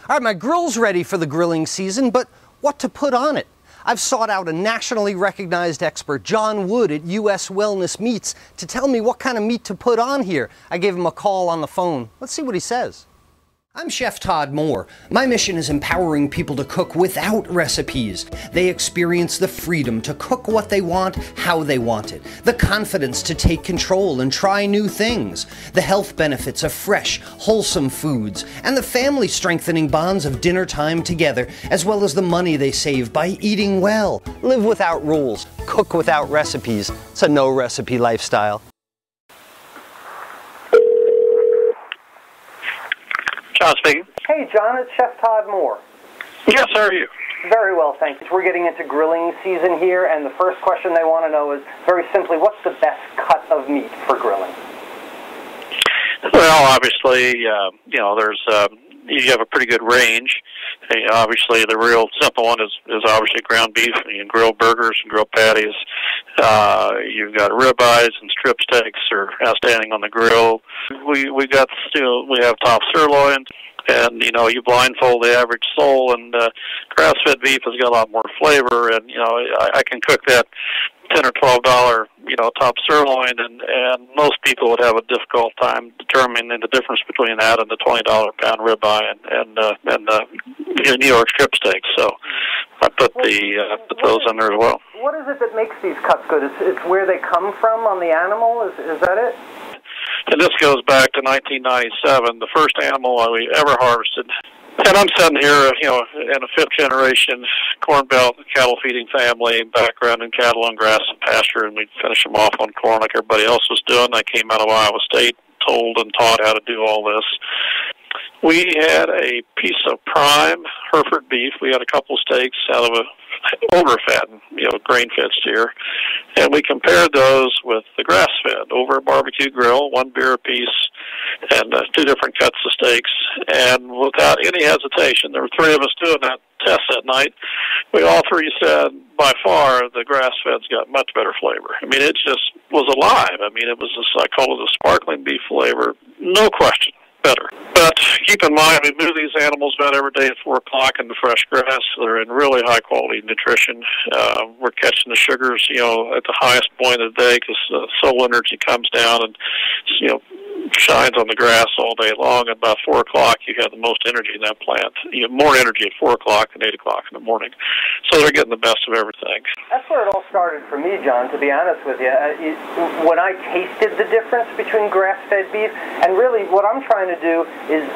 All right, my grill's ready for the grilling season, but what to put on it? I've sought out a nationally recognized expert, John Wood at US Wellness Meats, to tell me what kind of meat to put on here. I gave him a call on the phone. Let's see what he says. I'm Chef Todd Moore. My mission is empowering people to cook without recipes. They experience the freedom to cook what they want, how they want it, the confidence to take control and try new things, the health benefits of fresh, wholesome foods, and the family-strengthening bonds of dinner time together, as well as the money they save by eating well. Live without rules, cook without recipes. It's a no-recipe lifestyle. John speaking. Hey, John, it's Chef Todd Moore. Yes, how are you? Very well, thank you. We're getting into grilling season here, and the first question they want to know is, very simply, what's the best cut of meat for grilling? Well, obviously, there's you have a pretty good range. Obviously, the real simple one is obviously ground beef. You can grill burgers and grill patties. You've got ribeyes and strip steaks are outstanding on the grill. We have top sirloin, and you blindfold the average soul. And grass-fed beef has got a lot more flavor, and I can cook that $10 or $12 top sirloin, and most people would have a difficult time determining the difference between that and the $20 pound ribeye and New York strip steak. So I put those in there as well. What is it that makes these cuts good? It's where they come from on the animal. Is that it? And this goes back to 1997, the first animal we ever harvested. And I'm sitting here, in a fifth-generation Corn Belt cattle-feeding family, background in cattle on grass and pasture, and we'd finish them off on corn like everybody else was doing. I came out of Iowa State, told and taught how to do all this. We had a piece of prime Hereford beef. We had a couple steaks out of a older fat, grain-fed steer, and we compared those with the grass-fed over a barbecue grill, one beer apiece, and two different cuts of steaks. And without any hesitation, there were three of us doing that test that night. We all three said, by far, the grass-fed's got much better flavor. I mean, it just was alive. I mean, it was I call it a sparkling beef flavor, no question. Better. But keep in mind, we move these animals about every day at 4 o'clock in the fresh grass. They're in really high-quality nutrition. We're catching the sugars, at the highest point of the day because the soul energy comes down and, shines on the grass all day long. And by 4 o'clock, you have the most energy in that plant. You have more energy at 4 o'clock than 8 o'clock in the morning. So they're getting the best of everything. That's where it all started for me, John, to be honest with you. When I tasted the difference between grass-fed beef, and really what I'm trying to do is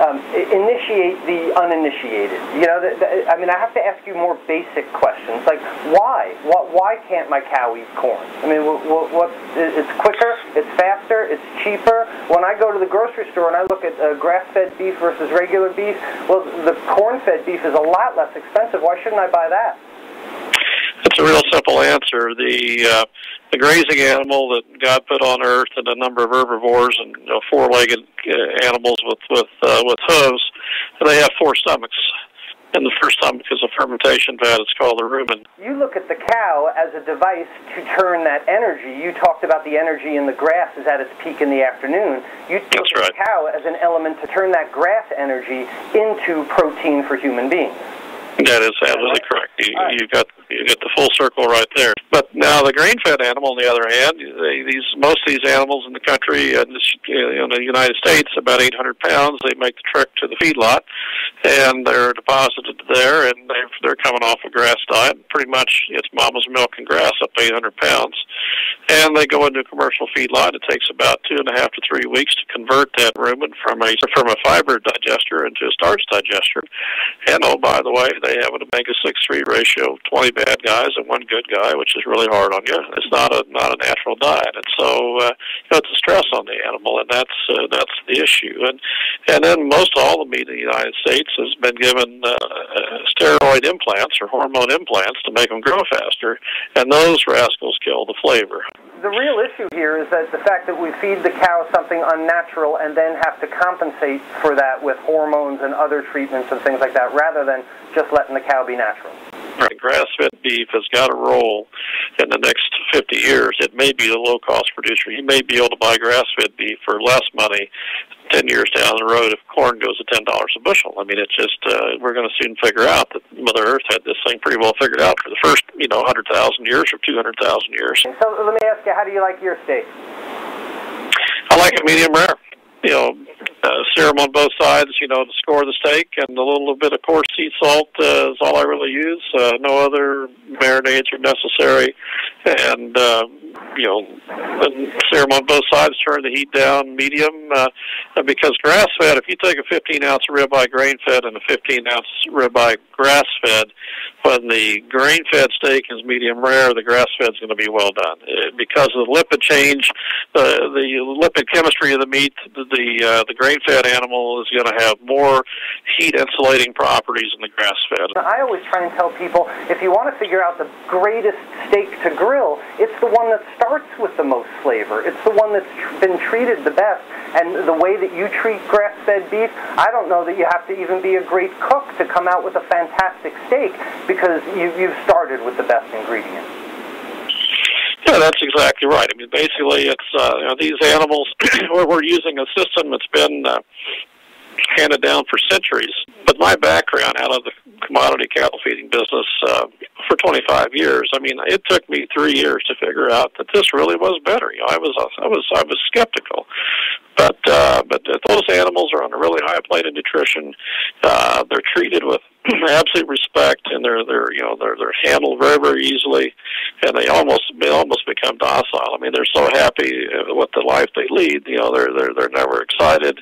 initiate the uninitiated. I have to ask you more basic questions, like why? Why can't my cow eat corn? I mean, it's quicker, it's faster, it's cheaper. When I go to the grocery store and I look at grass-fed beef versus regular beef, well, the corn-fed beef is a lot less expensive. Why shouldn't I buy that? That's a real simple answer. The grazing animal that God put on earth, and a number of herbivores and four-legged animals with hooves, they have 4 stomachs. And the first stomach is a fermentation vat. It's called the rumen. You look at the cow as a device to turn that energy. You talked about the energy in the grass is at its peak in the afternoon. You look at the cow as an element to turn that grass energy into protein for human beings. That is absolutely correct. You got the full circle right there. But now the grain-fed animal, on the other hand, most of these animals in the country, in the United States, about 800 pounds, they make the trek to the feedlot, and they're deposited there, and they're coming off a grass diet. Pretty much it's mama's milk and grass up to 800 pounds. And they go into a commercial feedlot. It takes about 2.5 to 3 weeks to convert that rumen from a fiber digester into a starch digester. And oh, by the way, they have an omega-6-3 ratio of 20 bad guys and 1 good guy, which is really hard on you. It's not a natural diet, and so it's a stress on the animal, and that's the issue. And then most all the meat in the United States has been given steroid implants or hormone implants to make them grow faster, and those rascals kill the flavor. The real issue here is that the fact that we feed the cow something unnatural and then have to compensate for that with hormones and other treatments and things like that, rather than just letting the cow be natural. Right. Grass-fed beef has got a role in the next 50 years, it may be a low-cost producer. You may be able to buy grass-fed beef for less money 10 years down the road if corn goes to $10 a bushel. I mean, it's just, we're going to soon figure out that Mother Earth had this thing pretty well figured out for the first, 100,000 years or 200,000 years. So let me ask you, how do you like your steak? I like it medium rare. Sear them on both sides, to score the steak, and a little bit of coarse sea salt is all I really use. No other marinades are necessary. And, sear them on both sides, turn the heat down medium, because grass-fed, if you take a 15-ounce ribeye grain-fed and a 15-ounce ribeye grass-fed, when the grain-fed steak is medium rare, the grass-fed is going to be well done. Because of the lipid change, the lipid chemistry of the meat, the grain-fed animal is going to have more heat-insulating properties than the grass-fed. I always try and tell people, if you want to figure out the greatest steak to grill, it's the one that starts with the most flavor. It's the one that's been treated the best. And the way that you treat grass-fed beef, I don't know that you have to even be a great cook to come out with a fantastic steak, because you've started with the best ingredients. Yeah, that's exactly right. I mean, basically, it's these animals, we're using a system that's been handed down for centuries. But my background out of the commodity cattle feeding business for 25 years, I mean, it took me 3 years to figure out that this really was better. I was skeptical. But those animals are on a really high plane of nutrition. They're treated with absolute respect, and they're handled very, very easily, and they almost become docile. I mean, they're so happy with the life they lead. They're never excited.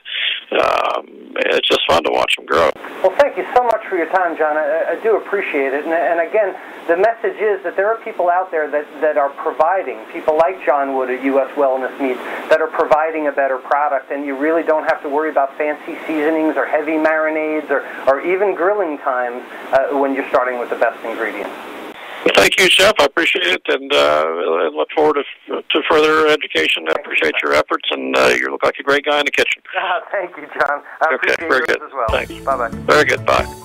It's just fun to watch them grow. Well, thank you so much for your time, John. I do appreciate it. And again, the message is that there are people out there that are providing, people like John Wood at U.S. Wellness Meats, that are providing a better product, and you really don't have to worry about fancy seasonings or heavy marinades or even grilling times when you're starting with the best ingredients. Thank you, Chef. I appreciate it, and look forward to further education. I appreciate your efforts, and you look like a great guy in the kitchen. Thank you, John. I appreciate very yours good. as well. Thanks. Bye-bye. Very good. Bye.